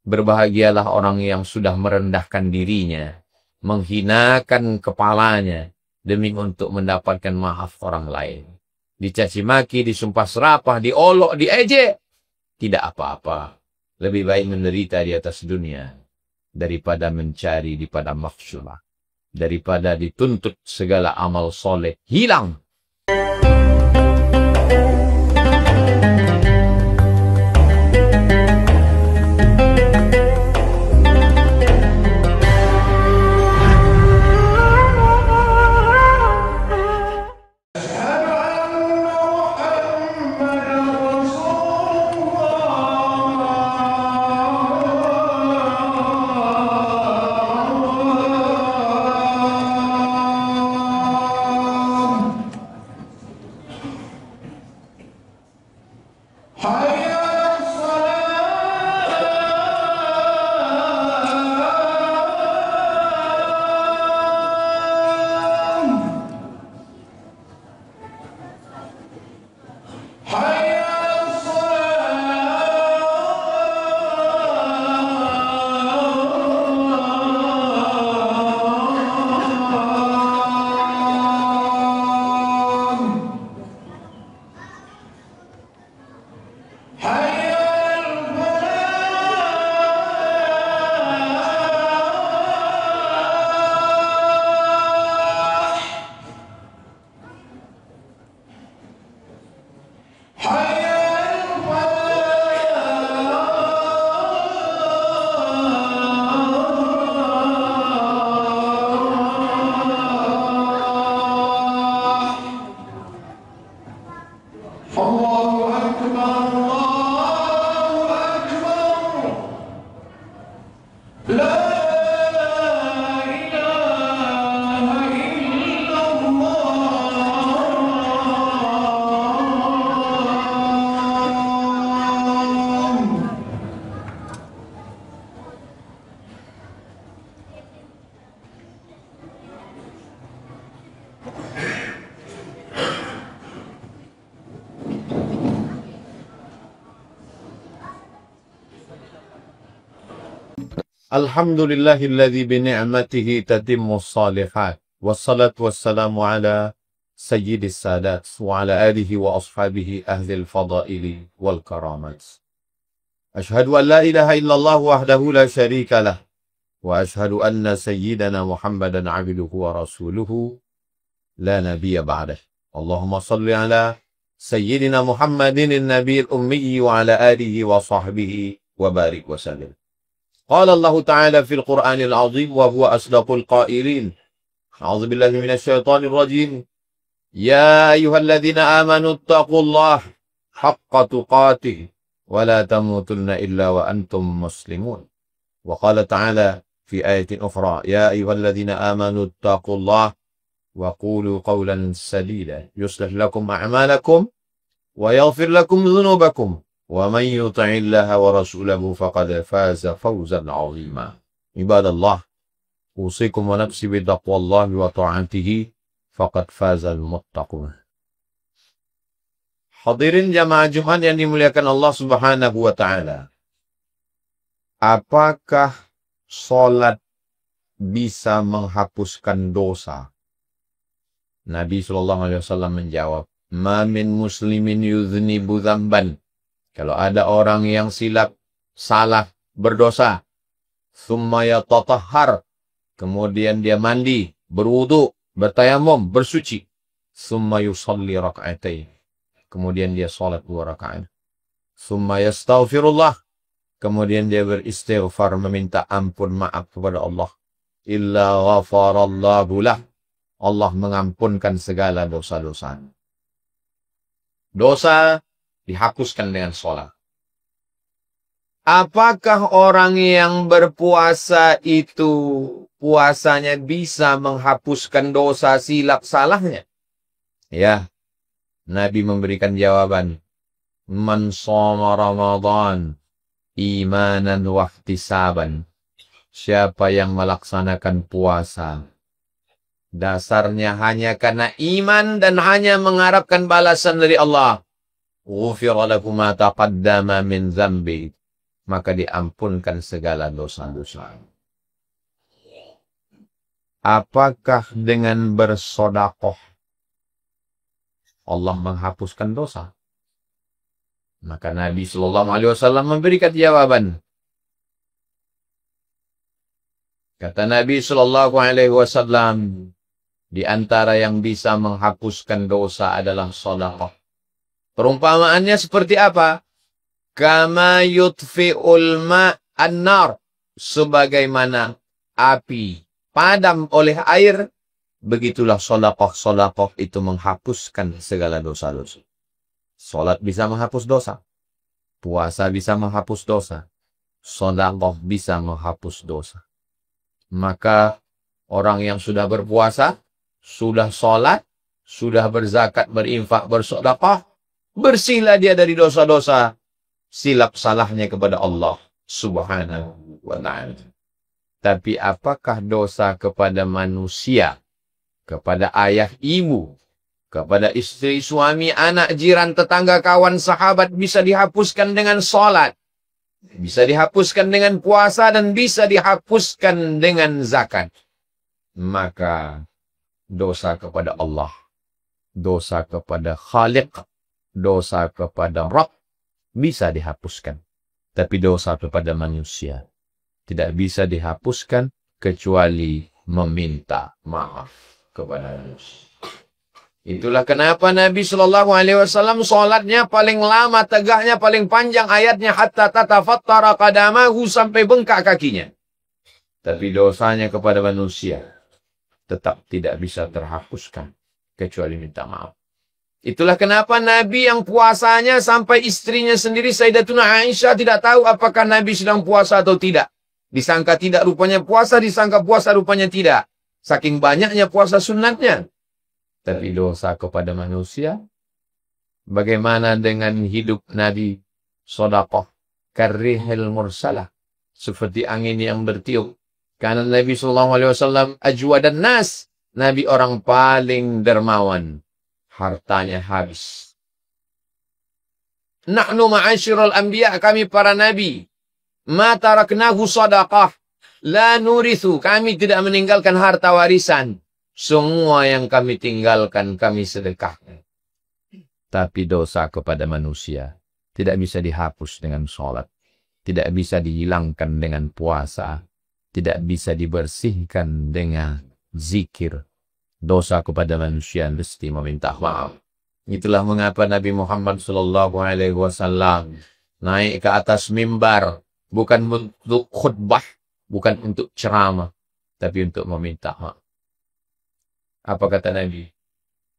Berbahagialah orang yang sudah merendahkan dirinya, menghinakan kepalanya, demi untuk mendapatkan maaf orang lain. Dicaci maki, disumpah serapah, diolok, diejek, tidak apa-apa. Lebih baik menderita di atas dunia daripada mencari di padang mahsyar, daripada dituntut segala amal soleh hilang. Alhamdulillahilladzi bini'matihi tatimmus salihat. Wassalatu wassalamu ala sayyidis sadat wa ala alihi wa ashabihi ahlil fadaili wal karamat. Ashhadu an la ilaha illallah wahdahu la syarika lah. Wa ashhadu anna sayyidana Muhammadan abduhu wa rasuluhu la nabiyya ba'dah. Allahumma salli ala sayyidina Muhammadin nabiyil ummi wa ala alihi wa sahbihi wa barik wa sallim. قال الله تعالى في القرآن العظيم وهو أصدق القائلين أعوذ بالله من الشيطان الرجيم يا أيها الذين آمنوا اتقوا الله حق تقاته ولا تموتن إلا وأنتم مسلمون وقال تعالى في آية أخرى يا أيها الذين آمنوا اتقوا الله وقولوا قولا سديدا يصلح لكم أعمالكم ويغفر لكم ذنوبكم ومن يطع الله ورسوله فقد فاز فوزا عظيما عباد الله أوصيكم ونفسي بتقوى الله وطاعته فقد فاز المتقون. Hadirin jamaah Jumat yang dimuliakan Allah Subhanahu wa taala. Apakah salat bisa menghapuskan dosa? Nabi sallallahu alaihi wasallam menjawab, "Ma min muslimin yudhnibu dzamban." Kalau ada orang yang silap, salah, berdosa, thumma yatatahhar, kemudian dia mandi, berwudu, bertayamum, bersuci, thumma yusalli raka'atain, kemudian dia salat 2 rakaat, thumma yastaghfirullah, kemudian dia beristighfar, meminta ampun, maaf kepada Allah, illa ghafarallahu lah, Allah mengampunkan segala dosa-dosa. Dosa dihapuskan dengan sholat. Apakah orang yang berpuasa itu puasanya bisa menghapuskan dosa silap salahnya? Ya, Nabi memberikan jawaban. Man shoma Ramadan imanan wa ihtisaban. Siapa yang melaksanakan puasa dasarnya hanya karena iman dan hanya mengharapkan balasan dari Allah, ghufira lahu ma taqaddama min dzambi, maka diampunkan segala dosa-dosa. Apakah dengan bersodakoh Allah menghapuskan dosa? Maka Nabi Shallallahu Alaihi Wasallam memberikan jawaban. Kata Nabi Shallallahu Alaihi Wasallam, di antara yang bisa menghapuskan dosa adalah sodakoh. Perumpamaannya seperti apa? Kama yutfi'ul ma'an-nar. Sebagaimana api padam oleh air, begitulah sodakoh itu menghapuskan segala dosa-dosa. Salat bisa menghapus dosa. Puasa bisa menghapus dosa. Sodakoh bisa menghapus dosa. Maka orang yang sudah berpuasa, sudah sholat, sudah berzakat, berinfak, bersodakoh, bersihlah dia dari dosa-dosa silap salahnya kepada Allah Subhanahu wa ta'ala. Tapi apakah dosa kepada manusia, kepada ayah ibu, kepada istri, suami, anak, jiran, tetangga, kawan, sahabat bisa dihapuskan dengan sholat, bisa dihapuskan dengan puasa, dan bisa dihapuskan dengan zakat? Maka dosa kepada Allah, dosa kepada Khaliq, dosa kepada Rabb bisa dihapuskan. Tapi dosa kepada manusia tidak bisa dihapuskan kecuali meminta maaf kepada manusia. Itulah kenapa Nabi Shallallahu Alaihi Wasallam sholatnya paling lama, tegaknya paling panjang ayatnya, hatta tatafattara qadamahu, sampai bengkak kakinya. Tapi dosanya kepada manusia tetap tidak bisa terhapuskan kecuali minta maaf. Itulah kenapa Nabi yang puasanya sampai istrinya sendiri Sayyidatuna Aisyah tidak tahu apakah Nabi sedang puasa atau tidak. Disangka tidak rupanya puasa, disangka puasa rupanya tidak. Saking banyaknya puasa sunnatnya. Tapi dosa kepada manusia, bagaimana dengan hidup Nabi? Sodakoh karrihil mursalah, seperti angin yang bertiup. Karena Nabi SAW ajwadan nas, Nabi orang paling dermawan, hartanya habis. Nahnu ma'asyirul anbiya, kami para nabi, ma taraknahu sadaqah, la nurithu, kami tidak meninggalkan harta warisan. Semua yang kami tinggalkan, kami sedekahkan. Tapi dosa kepada manusia tidak bisa dihapus dengan sholat, tidak bisa dihilangkan dengan puasa, tidak bisa dibersihkan dengan zikir. Dosa kepada manusia mesti meminta maaf. Itulah mengapa Nabi Muhammad SAW naik ke atas mimbar, bukan untuk khutbah, bukan untuk ceramah, tapi untuk meminta maaf. Apa kata Nabi?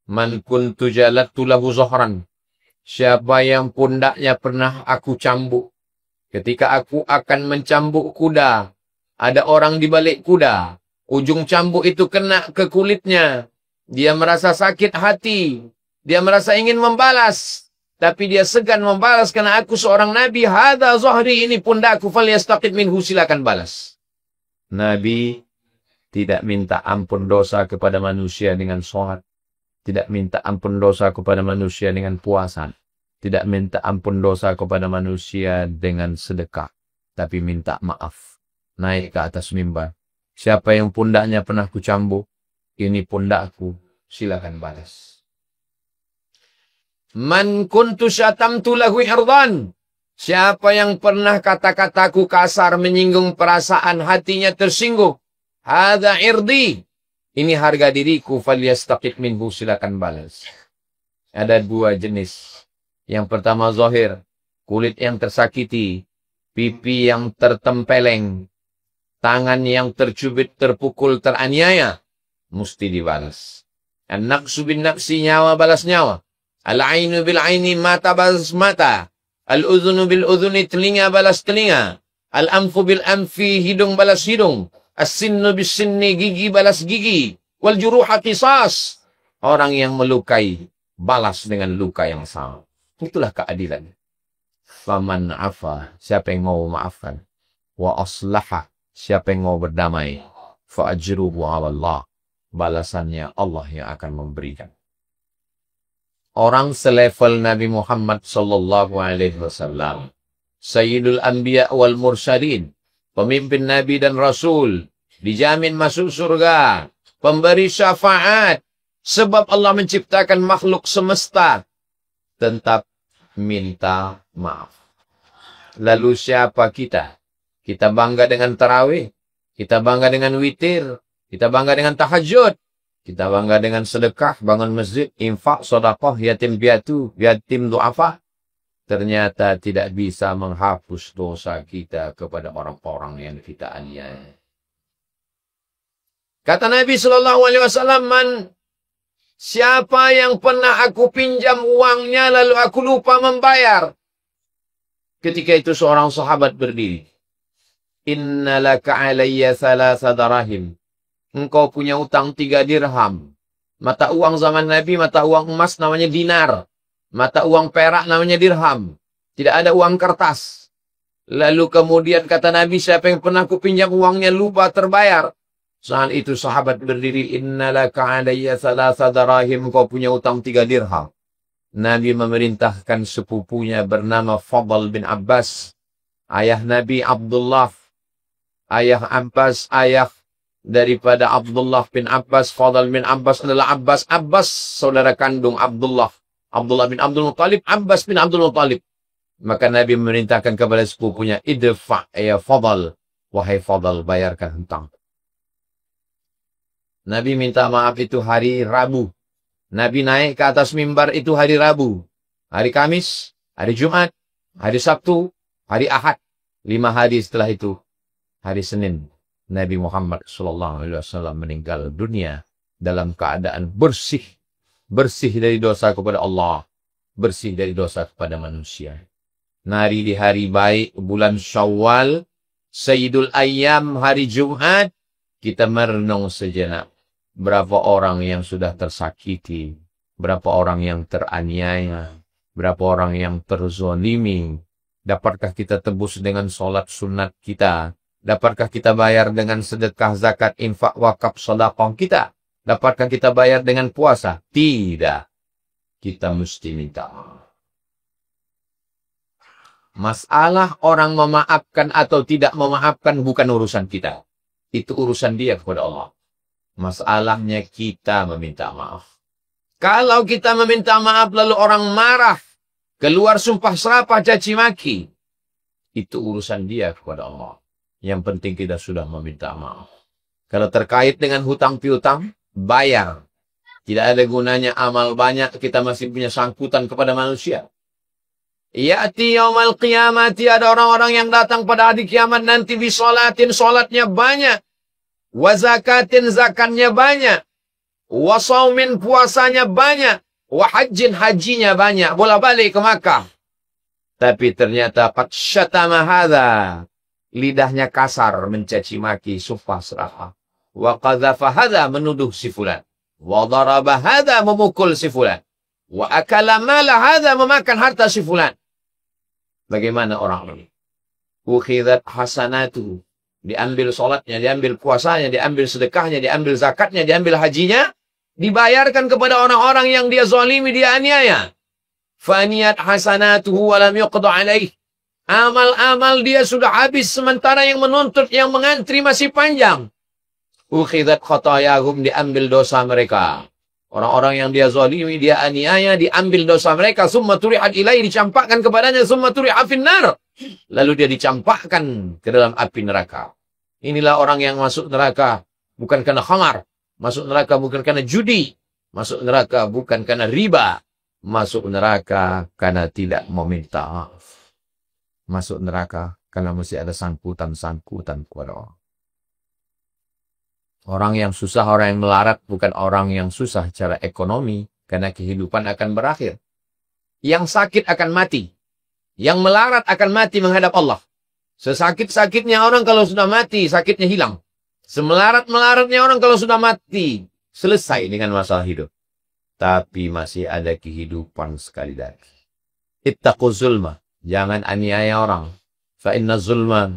Man kuntu jalattu lahu zohran. Siapa yang pundaknya pernah aku cambuk. Ketika aku akan mencambuk kuda, ada orang di balik kuda. Ujung cambuk itu kena ke kulitnya. Dia merasa sakit hati. Dia merasa ingin membalas. Tapi dia segan membalas karena aku seorang Nabi. Hadza zohri, ini pundakku, falyastaqid minhu, silakan balas. Nabi tidak minta ampun dosa kepada manusia dengan sholat. Tidak minta ampun dosa kepada manusia dengan puasa. Tidak minta ampun dosa kepada manusia dengan sedekah. Tapi minta maaf. Naik ke atas mimbar. Siapa yang pundaknya pernah kucambuk, ini pundakku, silakan balas. Man kuntu syatamtu lahu irdan. Siapa yang pernah kata-kataku kasar, menyinggung perasaan hatinya, tersinggung. Hadza irdi, ini harga diriku, falyastaqid minhu, silakan balas. Ada dua jenis. Yang pertama zahir, kulit yang tersakiti, pipi yang tertempeleng, tangan yang tercubit, terpukul, teraniaya, mesti dibalas. An-naqsu bin naqsi, nyawa balas nyawa. Al-ainu bil aini, mata balas mata. Al-udhunu bil udhuni, telinga balas telinga. Al-anfu bil anfi, hidung balas hidung. As-sinnu bis-sinni, gigi balas gigi. Wal juruha qisas, orang yang melukai balas dengan luka yang sama. Itulah keadilan. Faman afa, siapa yang mau maafkan. Wa aslaha, siapa yang mau berdamai. Fa ajruhu 'ala Allah, balasannya Allah yang akan memberikan. Orang selevel Nabi Muhammad sallallahu alaihi wasallam Sayyidul Anbiya wal Mursalin, pemimpin Nabi dan Rasul, dijamin masuk surga, pemberi syafaat, sebab Allah menciptakan makhluk semesta, tetap minta maaf. Lalu siapa kita? Kita bangga dengan tarawih, kita bangga dengan witir, kita bangga dengan tahajud, kita bangga dengan sedekah, bangun masjid, infak, sedekah, yatim piatu, yatim du'afa. Ternyata tidak bisa menghapus dosa kita kepada orang-orang yang kita aniaya. Kata Nabi SAW, siapa yang pernah aku pinjam uangnya lalu aku lupa membayar. Ketika itu seorang sahabat berdiri. Inna laka alayya thalatha darahim. Engkau punya utang 3 dirham. Mata uang zaman Nabi, mata uang emas namanya dinar. Mata uang perak namanya dirham. Tidak ada uang kertas. Lalu kemudian kata Nabi, siapa yang pernah aku pinjam uangnya lupa terbayar. Saat itu sahabat berdiri, innalaka alayya thalatha darahim, engkau punya utang 3 dirham. Nabi memerintahkan sepupunya bernama Fadl bin Abbas. Ayah Nabi Abdullah. Ayah Abbas, ayah daripada Abdullah bin Abbas. Fadl bin Abbas adalah Abbas. Abbas, saudara kandung Abdullah. Abdullah bin Abdul Muttalib, Abbas bin Abdul Muttalib. Maka Nabi memerintahkan kepada sepupunya, idfa' ya Fadl. Wahai Fadl, bayarkan hutang. Nabi minta maaf itu hari Rabu. Nabi naik ke atas mimbar itu hari Rabu. Hari Kamis, hari Jumat, hari Sabtu, hari Ahad. 5 hari setelah itu, hari Senin, Nabi Muhammad SAW meninggal dunia dalam keadaan bersih. Bersih dari dosa kepada Allah. Bersih dari dosa kepada manusia. Nari di hari baik, bulan Syawal, Sayyidul Ayyam, hari Jumat, kita merenung sejenak. Berapa orang yang sudah tersakiti, berapa orang yang teraniaya, berapa orang yang terzolimi. Dapatkah kita tebus dengan sholat sunat kita? Dapatkah kita bayar dengan sedekah, zakat, infak, wakaf, sedekah kita? Dapatkah kita bayar dengan puasa? Tidak. Kita mesti minta. Masalah orang memaafkan atau tidak memaafkan bukan urusan kita. Itu urusan dia kepada Allah. Masalahnya kita meminta maaf. Kalau kita meminta maaf lalu orang marah, keluar sumpah serapah, caci maki, itu urusan dia kepada Allah. Yang penting kita sudah meminta maaf. Kalau terkait dengan hutang piutang, bayar. Tidak ada gunanya amal banyak, kita masih punya sangkutan kepada manusia. Ya'ti yaumal qiyamati, ada orang-orang yang datang pada hari kiamat nanti bisolatin, solatnya banyak. Wa zakatin, zakatnya banyak. Wa saumin, puasanya banyak. Wa hajjin, hajinya banyak. Bola-balik ke Makkah. Tapi ternyata qad syatama hadza. Lidahnya kasar, mencaci maki, sumpah serapah. Wa qadhafa hadza, menuduh si fulan. Wa daraba hadza, memukul si fulan. Wa akala mala hadza, memakan harta si fulan. Bagaimana orang ini? Ukhidat hasanatu. Diambil sholatnya, diambil puasanya, diambil sedekahnya, diambil zakatnya, diambil hajinya. Dibayarkan kepada orang-orang yang dia zalimi, dia aniaya. Faniyat hasanatuhu walam yuqda alaih. Amal-amal dia sudah habis, sementara yang menuntut, yang mengantri masih panjang. Ukhidat khatayahum, diambil dosa mereka. Orang-orang yang dia zalimi, dia aniaya, diambil dosa mereka. Summa turihat ilaih, dicampakkan kepadanya. Summa turihat finnar. Lalu dia dicampakkan ke dalam api neraka. Inilah orang yang masuk neraka bukan karena khamar. Masuk neraka bukan karena judi. Masuk neraka bukan karena riba. Masuk neraka karena tidak meminta maaf. Masuk neraka karena mesti ada sangkutan-sangkutan kepada Allah. Orang yang susah, orang yang melarat bukan orang yang susah secara ekonomi. Karena kehidupan akan berakhir. Yang sakit akan mati. Yang melarat akan mati menghadap Allah. Sesakit-sakitnya orang kalau sudah mati, sakitnya hilang. Semelarat-melaratnya orang kalau sudah mati, selesai dengan masalah hidup. Tapi masih ada kehidupan sekali lagi. Ittaqu zulma. Jangan aniaya orang. Fa inna zulma.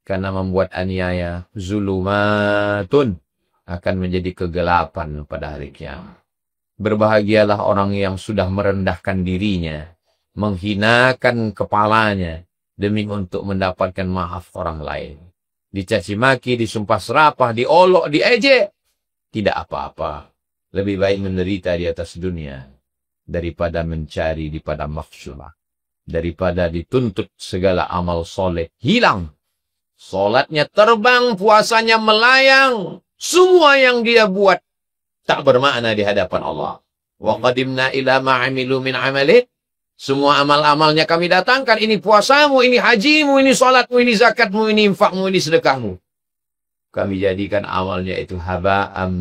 Karena membuat aniaya, zulumatun. Akan menjadi kegelapan pada hari kiamat. Berbahagialah orang yang sudah merendahkan dirinya. Menghinakan kepalanya. demi untuk mendapatkan maaf orang lain. Dicaci maki, disumpah serapah, diolok, diejek, tidak apa-apa. Lebih baik menderita di atas dunia daripada mencari di padang mahsyar, daripada dituntut segala amal soleh hilang. Solatnya terbang, puasanya melayang, semua yang dia buat tak bermakna di hadapan Allah. Wa qadimna ila ma'amilu min amalin. Semua amal-amalnya kami datangkan. Ini puasamu, ini hajimu, ini salatmu, ini zakatmu, ini infakmu, ini sedekahmu. Kami jadikan amalnya itu haba'am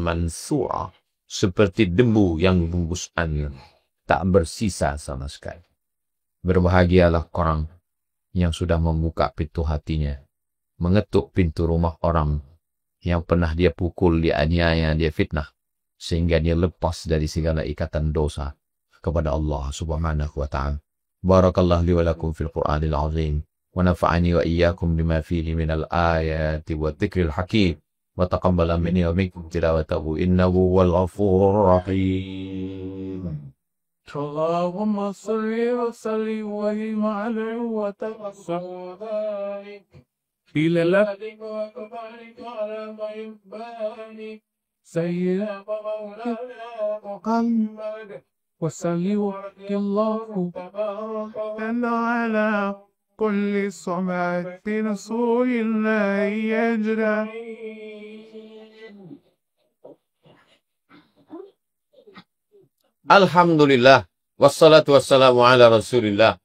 mansura. Seperti debu yang bungkus angin. Tak bersisa sama sekali. Berbahagialah orang yang sudah membuka pintu hatinya. Mengetuk pintu rumah orang yang pernah dia pukul, dia aniaya, dia fitnah. Sehingga dia lepas dari segala ikatan dosa kepada Allah subhanahu wa ta'ala. Barakallahu li wa lakum fil Qur'anil azim. Wa nafa'ani wa iyyakum bima fihi minal ayati wa dhikril hakim. Wa taqabbala minni wa minkum tilawatahu innahu wal ghafurur rahim. Allahumma salli wa sallim wa ma'ala wa taqabbal ila labdika wa kabarika ala mayyibani sayyidina wa maulana Muhammad wa salli wa Allahu ala kulli samati rasulillahi ajra'in. Alhamdulillah, wassalatu wassalamu ala rasulillah,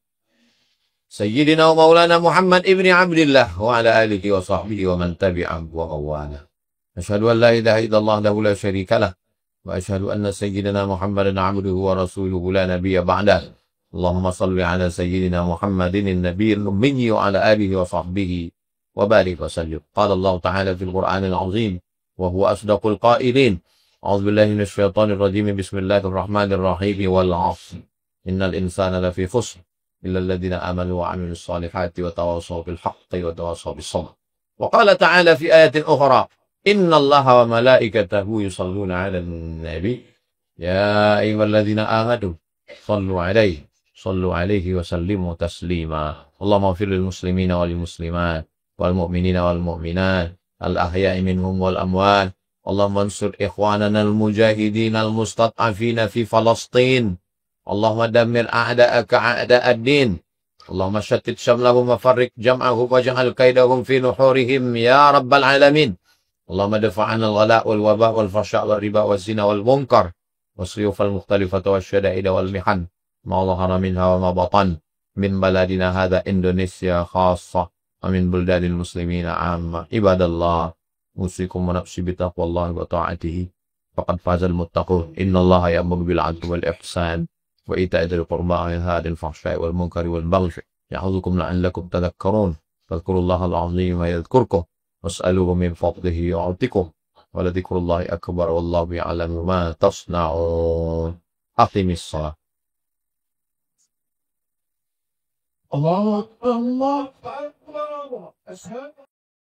Sayyidina wa maulana Muhammad ibni Abdillah wa ala alihi wa sahbihi wa man tabi'ahu wa mawana. Asyhadu an la ilaha illallah lahu la syarika lah, wa asyhadu anna sayyidina Muhammadan abduhu wa rasuluhu la nabiyya ba'dah. Allahumma salli ala sayyidina Muhammadin an-nabiyil ummi wa ala alihi wa sahbihi wa barik wa sallim. Qala Allah ta'ala fil Qur'anil azim wa huwa asdaqul qailin. A'udzu billahi minasy syaithanir rajim. Bismillahirrahmanirrahim. Wal 'ashr. Innal insana lafi khusr illa alladziina aamanu wa 'amilus shalihati wa tawassaw bil haqqi wa tawassaw bis sabr. Wa qala ta'ala fi ayatin ukhra, innallaha wa malaikatahu yusalluna 'alan nabi ya ayyuhalladziina aamanu sallu 'alaihi wa sallimu taslima. Allahumma ighfir lil muslimina wal muslimat wal mu'minina wal mu'minat al ahya'i minhum wal amwat. Allahumma ansur ikhwanana al-mujahidin al-mustad'afina fi Falastin. Allahumma dammir a'da'aka a'da'ad din. Allahumma shattit shamlahum wa farriq jam'ahum waj'al kaidahum fi nuhurihim ya rabbal alamin. Allahumma dafa'ana al-ghala' wal waba' wal fasha' wal riba wal zina wal munkar was-suyuf al-mukhtalifata wasyada'id wal mihan ma dhahara minha wa ma batan min baladina hadha Indonesia khassa wa min buldanil muslimina 'amma. Ibadallah, usikum wa nafsi bitaqwallahi wa ta'atihi faqad fazal muttaqun. Innallaha ya'muru bil 'adli wal ihsan wa ita'i dzil qurba wa yanha 'anil fahsya'i wal munkari wal baghi ya'udzukum la'allakum tadhakkarun. Fadhkurullaha al-'azim yadhkurkum was'aluhu min fadlihi yu'tikum wa la dzikrullahi akbar wallahu ya'lamu ma tasna'un. Aqimis shalah. Allahu akbar, Allahu akbar.